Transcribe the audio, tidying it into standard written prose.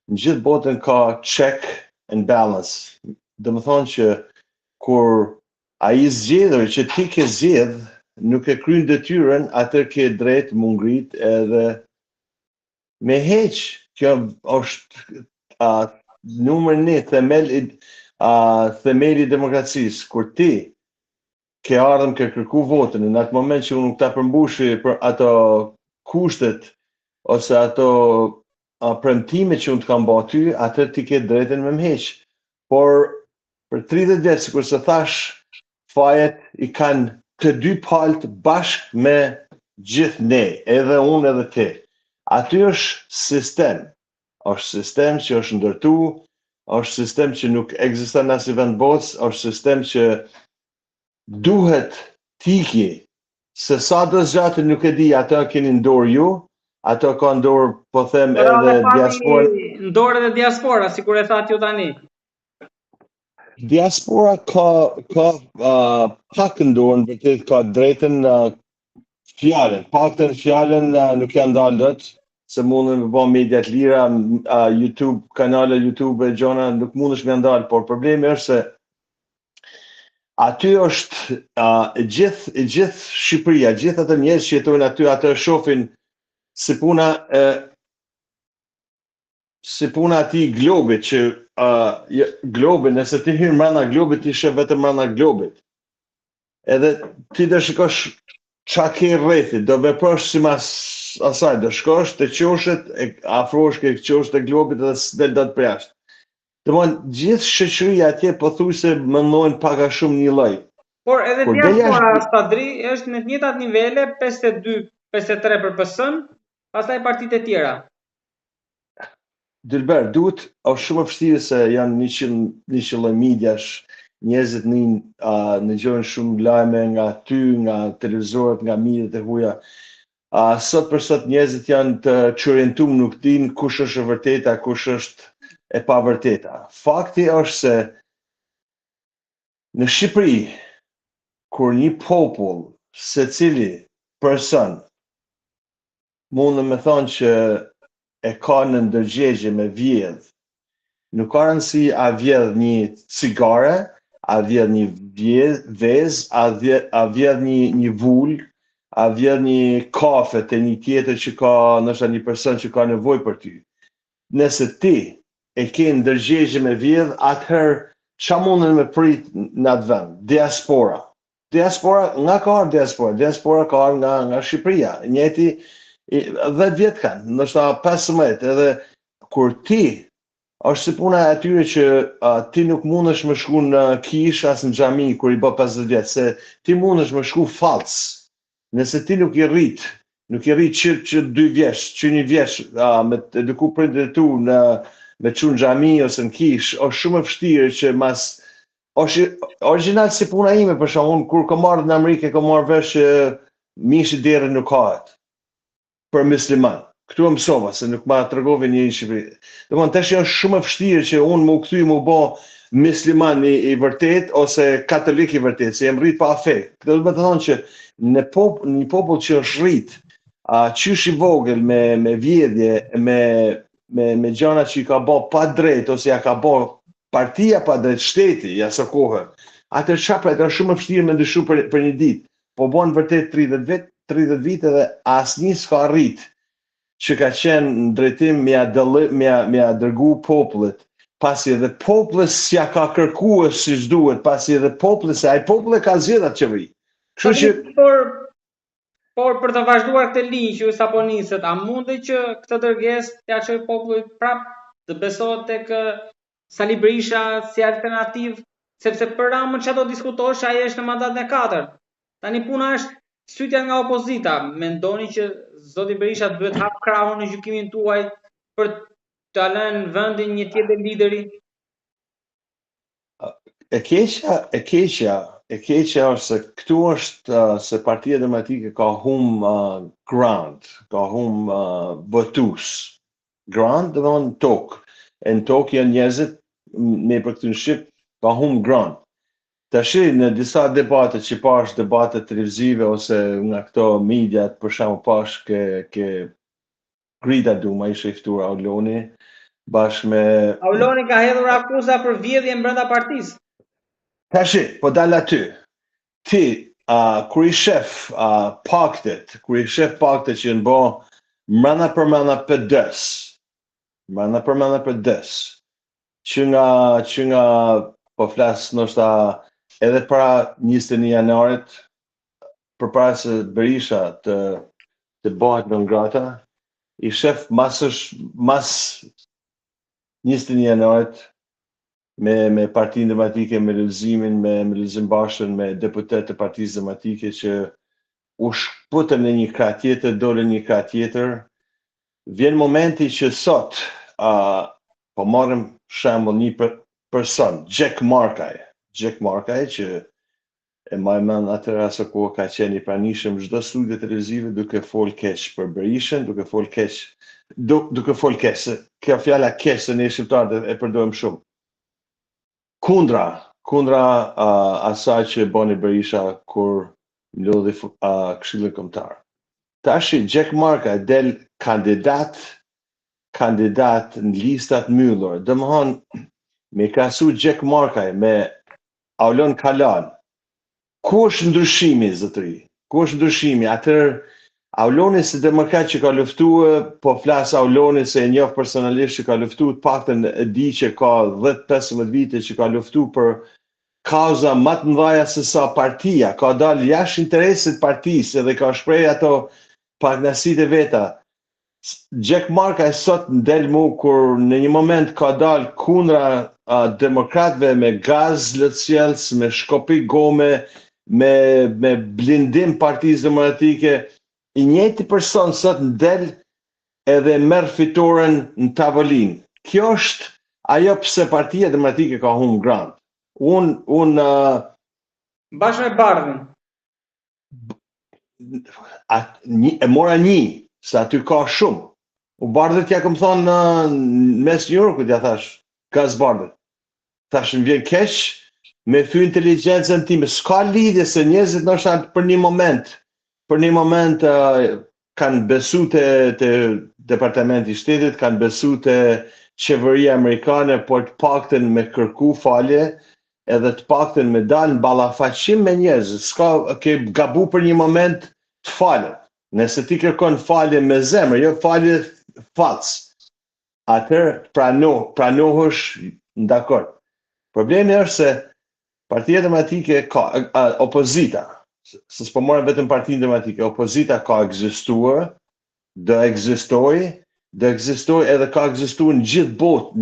në gjithë botën ka check and balance. Dhe më thonë që kur a i zgjedhër që ti ke zgjedh, nuk e kryen detyrën, atër ke drejt më ngrit edhe me heq. Kjo është numër 1, themeli i demokracisë. Kur ti ke ardhën ke kërku votën, në atë moment që unë nuk ta përmbushi për ato kushtet, ose ato premtime që unë të kam bërë ty, atër ti ke drejtën me më heq. Por për 30 vjetë, sikur se thash, fajet i kanë të dy palët bashkë me gjithë ne, edhe unë edhe ti. Aty është sistem që është ndërtu, është sistem që nuk ekziston as i vend botës, është sistem që duhet tiki, se sa do zgjatë nuk e di, ato keni në dorë ju, ato ka në dorë, po them, edhe diaspora. Në dorë edhe diaspora, sikur e thatë ju tani. Diaspora ka pak në dorë, në vërtet ka drejtën fjalën, paktën fjalën nuk janë dalë dot, se mundën me bë media të lira, YouTube, kanale YouTube e gjona, nuk mundesh me ndalë, por problemi është se aty është gjithë Shqipëria, gjithë ato njerëz që jetojnë aty, ato shohin si puna ati globit, që globit, nëse ti hyrë mrena globit, ti shë vetëm mrena globit. Edhe ti do shikosh qa ke rrethit, do veprosh si mas asaj, do shkosh të qoshet, afrosh ke qoshet e globit dhe s'del do të prjasht. Gjithë shoqëria atje pothuajse mendojnë pak a shumë një lloj. Por edhe diaspora Stadri është në të njëjtat nivele, 52-53 për PS-n, pastaj partitë e tjera. Dilber, është shumë e vështirë se janë 100 lloj mediash, njerëzit nëgjojnë shumë lajme nga ty, nga televizorët, nga mediat e huaja. Sot për sot njerëzit janë të çorientuar, nuk dinë kush është e vërteta, kush është e pa vërteta. Fakti është se në Shqipëri, kur një popull, secili person, mundë me thonë që e ka në ndërgjegje me vjedh, nuk ka rëndësi a vjedh një cigare, a vjedh një vezë, a vjedh një vull, a vjedh një kafe të një tjetër që ka, nështë një person që ka nevojë për ty. Nëse ti e ke ndërgjegje me vjedh, atëherë qa mundën me prit në atë vend? Diaspora. Nga ka arë diaspora? Diaspora ka arë nga Shqipëria. Njëti 10 vjetë kanë, nështë 15, edhe kur ti, është si puna e atyre që ti nuk mundesh me shku në kish as në xhami kur i bë 50 vjetë, se ti mundesh me shku falc. Nëse ti nuk i rrit që 2 vjeç, që 1 vjeç, me eduku prindërit tu me çu në xhami ose në kish, është shumë e vështirë që është origjinal si puna ime, për shembull, kur kam marrë në Amerikë, kam marrë vesh që mishi derë nuk hahet për musliman. Këtu e mësova, se nuk ma tregove një në Shqipëri. Domethënë tash është shumë e vështirë që unë më u kthy më bë musliman i vërtet ose katolik i vërtet, se jam rrit pa fe. Këtë do të thonë që në një popull që është rrit, qysh i vogël me vjedhje, me gjëra që i ka bë pa drejt ose ja ka bë partia pa drejt, shteti ja së kohë. Atë çfarë është shumë e vështirë me ndryshu për një ditë. Po bën vërtet 30 vite dhe asnjë s'ka arrit që ka qenë në drejtim me a dërgu popullit, pasi edhe popullit s'ja ka kërkuar siç duhet, pasi edhe popullit, se ai populli ka zgjedhur atë qeveri. Kështu që por për të vazhduar këtë linjë që sapo niset, a mundi që këtë dërgesë t'ia çojë popullit prap të besohet tek Sali Berisha si alternativë, sepse për Ramën çfarë do diskutosh, ai është në mandatin e 4. Tani puna është sytja nga opozita. Mendoni që zoti Berisha duhet hap krahun në gjykimin tuaj për të lënë vendin një tjetër lideri? E keqja është se këtu është se Partia Demokratike ka ground, ka votus. Ground dhe në tokë. E në tokë janë njerëzit, ne për këtë në Shqip, ka ground. Tashi në disa debate që pash, debate televizive ose nga këto mediat, për shembull pash ke Grida Duma, ishte i ftuar Auloni, bashkë me... Auloni ka hedhur akuza për vjedhje brenda partisë. Tashi, po dal aty. Ti, kur i shef paktet që në bo mrena për mrena PD-s, që nga po flas ndoshta edhe para 21 janarit, përpara se Berisha të bëhet në ngrata, i shef mas 21 janarit me Partinë Demokratike, me Lulëzimin, me Lulëzim Bashën, me deputet të Partisë Demokratike që u shkputën në një krah tjetër, dole një krah tjetër. Vjen momenti që sot, po marrim shembull një person, Jack Markaj që e maj mend atëra se ku ka qenë i pranishëm çdo studio televizive duke fol keq për Berishën, duke fol keq. Kjo fjala keq se ne shqiptarët e përdorim shumë. Kundra asaj që bani Berisha kur mlodhi Këshillin Kombëtar. Tashi Jack Markaj del kandidat në listat mbyllur. Domthon me krahasu Jack Markaj me Aulon Kalan. Ku është ndryshimi, zotëri? Ku është ndryshimi? Atëherë Auloni si demokrat që ka luftuar, po flas Auloni se e njoh personalisht që ka luftuar, të paktën e di që ka 10-15 vite që ka luftuar për kauza më të mëdha se sa partia, ka dalë jashtë interesit partisë edhe ka shpreh ato pagnasitë veta. Jack Markaj sot ndel mu kur në një moment ka dalë kundra demokratëve me gaz lëtsjelës, me shkopi gome, me blindim Partisë Demokratike, i njëjti person sot ndel edhe merr fitoren në tavolinë. Kjo është ajo pse Partia Demokratike ka humbur grand. Bashkë me Bardhin. E mora një, se aty ka shumë. U Bardhët ja kam thonë në mes New Yorkut, ja thash, gaz Bardhët. Thash më vjen keq me fy inteligjencën time. S'ka lidhje se njerëzit ndoshta për një moment kanë besu te Departamenti i Shtetit, kanë besu te qeveria amerikane, por të paktën me kërku falje, edhe të paktën me dalë në ballafaqim me njerëzit. S'ka ke gabu për një moment të falet. Nëse ti kërkon falje me zemër, jo falje falc, atëherë pranohesh dakord. Problemi është se Partia Demokratike ka opozita, se s'po marrë vetëm Partinë Demokratike, opozita ka ekzistuar, do ekzistoj edhe ka ekzistuar në gjithë botë.